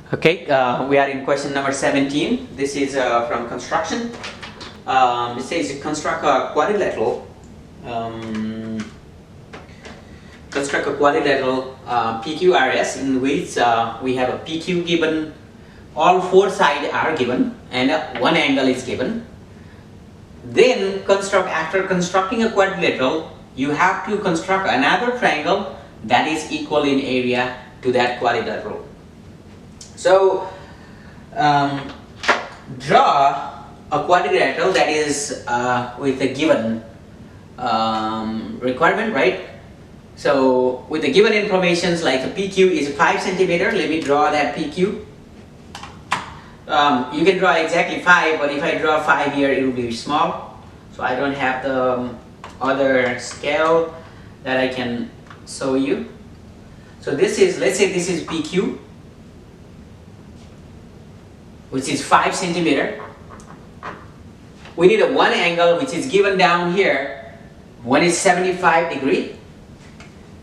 Okay, we are in question number 17. This is from construction. It says construct a quadrilateral. PQRS in which we have a PQ given, all four sides are given, and one angle is given. Then after constructing a quadrilateral, you have to construct another triangle that is equal in area to that quadrilateral. So draw a quadrilateral that is with a given requirement, right? So with the given informations, like the PQ is 5 centimeter, let me draw that PQ. You can draw exactly 5, but if I draw 5 here, it will be small. So I don't have the other scale that I can show you. So this is, let's say this is PQ, which is 5 centimeter. We need a one angle which is given down here. One is 75 degree.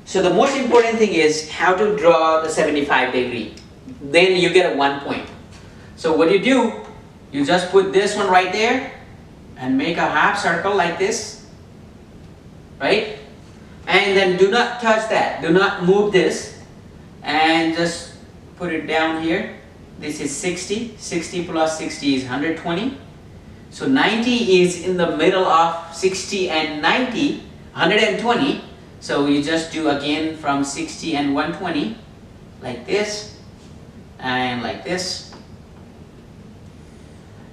So the most important thing is how to draw the 75 degree. Then you get a 1 point. So what you do, you just put this one right there and make a half circle like this, right? And then do not touch that, do not move this, and just put it down here. This is 60, 60 plus 60 is 120. So 90 is in the middle of 60 and 90, 120. So you just do again from 60 and 120, like this, and like this.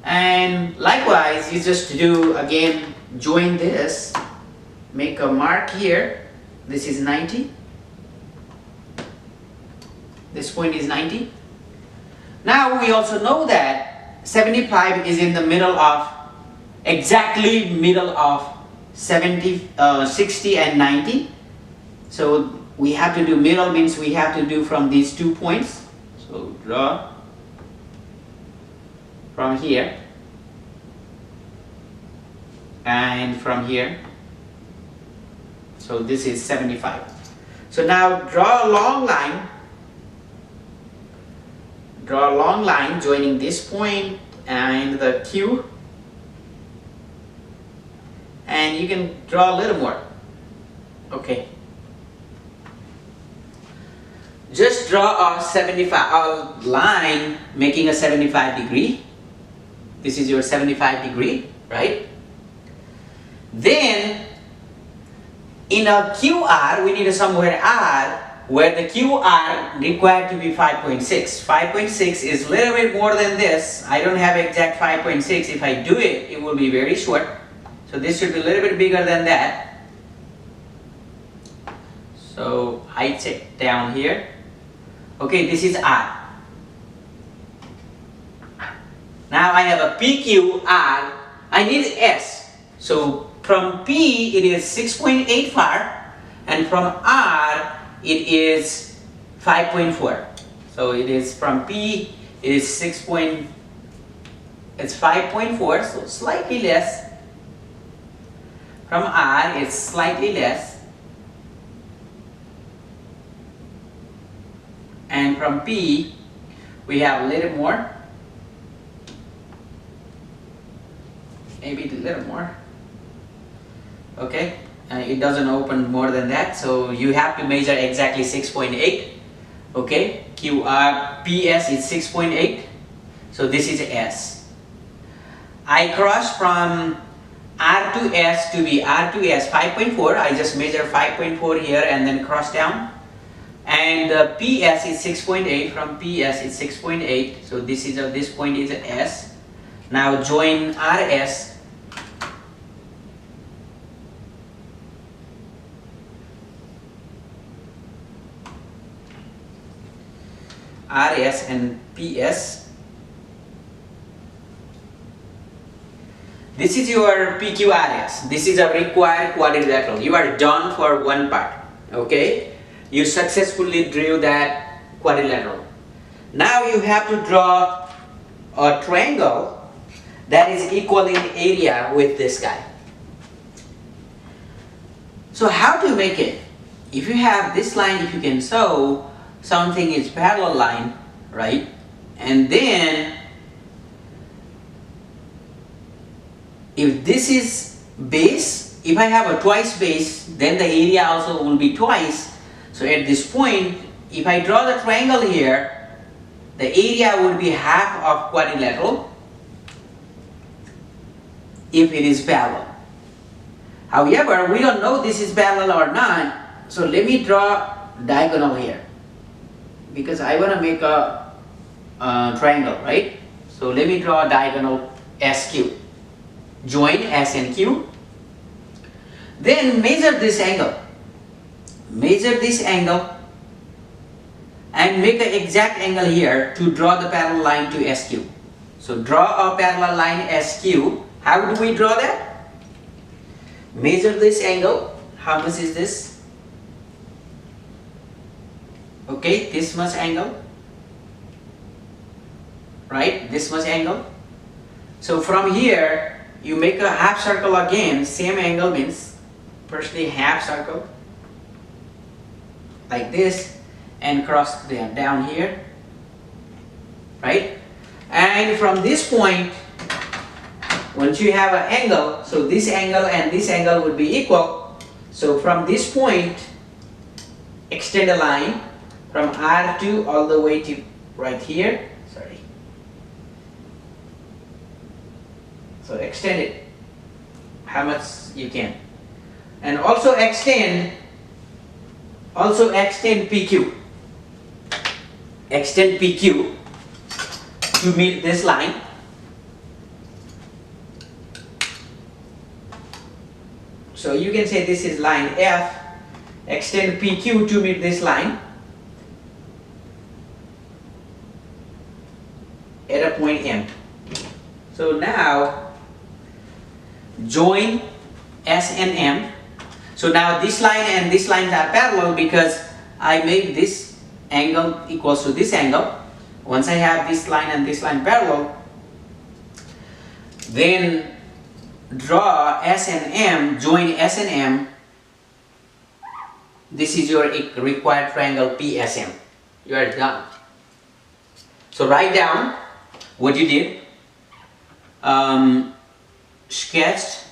And likewise, you just do again, join this, make a mark here. This is 90. This point is 90. Now we also know that 75 is in the middle of, exactly middle of 60 and 90. So we have to do middle, means we have to do from these 2 points. So draw from here and from here. So this is 75. So now draw a long line. Draw a long line joining this point and the Q, and you can draw a little more. Okay. Just draw a line making a 75 degree. This is your 75 degree, right? Then in a QR, we need a somewhere R, where the QR required to be 5.6. 5.6 is a little bit more than this. I don't have exact 5.6. If I do it, it will be very short. So this should be a little bit bigger than that. So I check down here. Okay, this is R. Now I have a PQ, R. I need S. So from P it is 6.8 far, and from R it is 5.4. So it is from P, it is it's 5.4, so slightly less. From R, it's slightly less. And from P, we have a little more. Maybe a little more. Okay. It doesn't open more than that, so you have to measure exactly 6.8. Okay, PS is 6.8, so this is S. I cross from R to S to be R to S 5.4. I just measure 5.4 here and then cross down. And PS is 6.8. From PS is 6.8. So this point is S. Now join RS. RS and PS. This is your PQRS. This is a required quadrilateral. You are done for one part. Okay? You successfully drew that quadrilateral. Now you have to draw a triangle that is equal in area with this guy. So how to make it? If you have this line, if you can show something is parallel line, right? And then if this is base, if I have a twice base, then the area also will be twice. So at this point, if I draw the triangle here, the area would be half of quadrilateral if it is parallel. However, we don't know this is parallel or not, so let me draw diagonal here because I want to make a triangle, right? So let me draw a diagonal SQ. Join S and Q. Then measure this angle. Measure this angle and make an exact angle here to draw the parallel line to SQ. So draw a parallel line SQ. How do we draw that? Measure this angle. How much is this? Okay, this much angle. Right? This much angle. So from here, you make a half circle again. Same angle means firstly half circle like this and cross them down here. Right? And from this point, once you have an angle, so this angle and this angle would be equal. So from this point, extend a line from R2 all the way to right here. Sorry. So extend it how much you can. And also extend PQ. Extend PQ to meet this line. So you can say this is line F. Extend PQ to meet this line at a point M. So now join S and M. So now this line and this lines are parallel because I made this angle equals to this angle. Once I have this line and this line parallel, then draw S and M, join S and M. This is your required triangle PSM. You are done. So write down what you did. Sketched,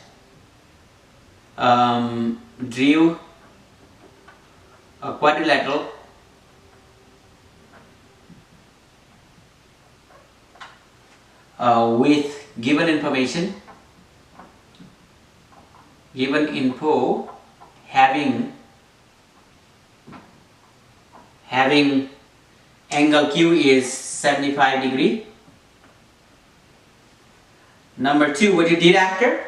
drew a quadrilateral, with given information, given info, having angle Q is 75 degree. Number 2, what you did after?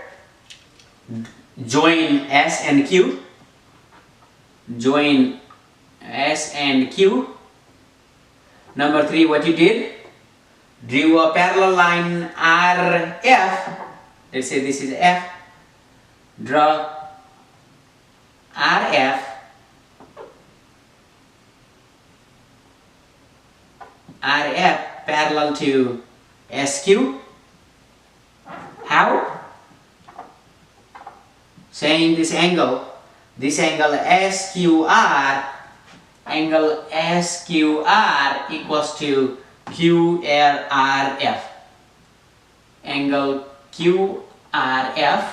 Join S and Q. Join S and Q. Number 3, what you did? Drew a parallel line RF. Let's say this is F. Draw RF. RF parallel to SQ. How? Saying this angle SQR, angle SQR equals to QRF. Angle QRF.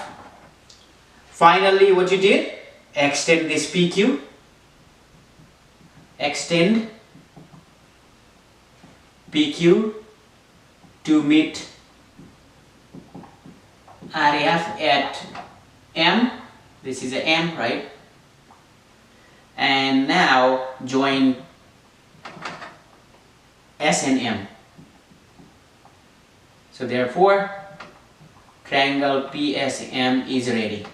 Finally, what you did? Extend this PQ. Extend PQ to meet RF at M. This is a M, right? And now join S and M. So therefore, triangle PSM is ready,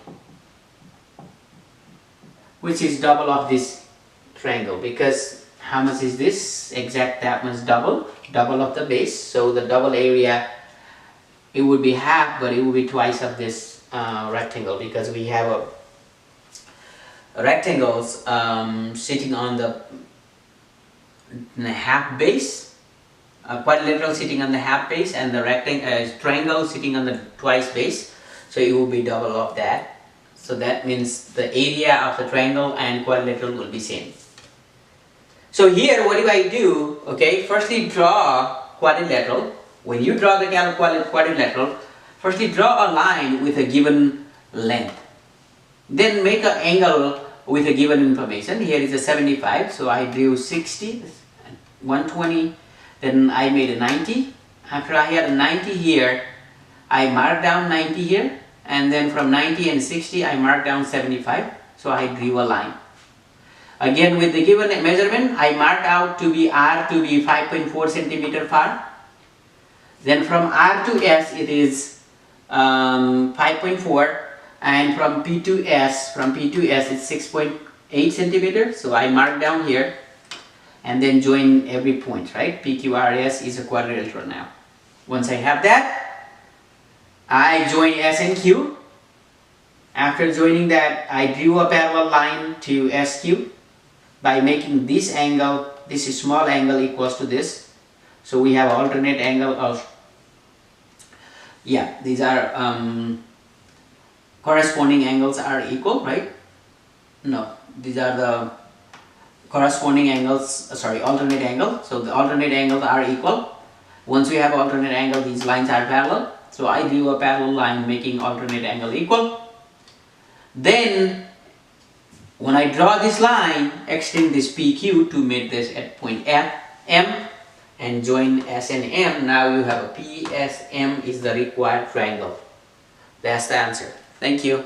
which is double of this triangle, because how much is this? Exact that much double of the base. So the double area, it would be half, but it would be twice of this rectangle, because we have rectangles sitting on the half base, quadrilateral sitting on the half base, and the triangle sitting on the twice base. So it will be double of that. So that means the area of the triangle and quadrilateral will be same. So here, what do I do? Okay, firstly draw quadrilateral, when you draw the quadrilateral, firstly draw a line with a given length. Then make an angle with a given information. Here is a 75, so I drew 60, 120, then I made a 90. After I had a 90 here, I marked down 90 here, and then from 90 and 60 I marked down 75, so I drew a line. Again, with the given measurement, I marked out to be R to be 5.4 centimeter far. Then from R to S it is 5.4, and from P to S it's 6.8 centimeters. So I mark down here and then join every point, right? PQRS is a quadrilateral now. Once I have that, I join S and Q. After joining that, I drew a parallel line to SQ by making this angle, this small angle, equals to this. So we have alternate angle of, yeah, these are corresponding angles are equal, right? No, these are the corresponding angles, alternate angle. So the alternate angles are equal. Once we have alternate angle, these lines are parallel. So I drew a parallel line making alternate angle equal. Then when I draw this line, extend this PQ to meet this at point M and join S and M. Now you have a PSM is the required triangle. That's the answer. Thank you.